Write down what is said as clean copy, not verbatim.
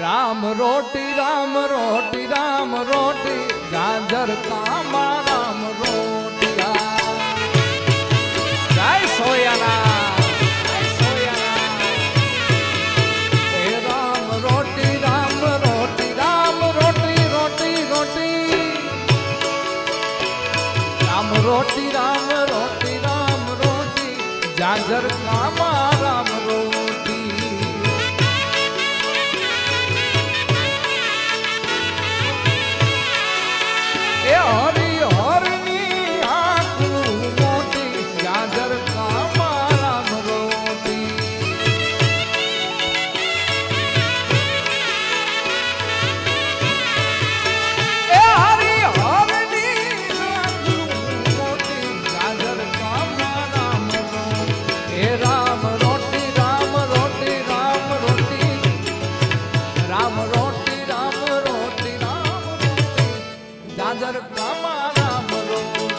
રામ રોટી ગાજર કામા રામ રોટિયા જય સોયાના રામ રોટી રોટી રામ રોટી ગાજર કામા રામ રોટી એ હરી હરની આંખનું મોટી ગાજર કામા રામ રોટી એ હરી હરની આંખનું મોટી ગાજર કામા રામ રોટી એ રામ રોટી રામ રોટી ગાજર કામા રામ રોટી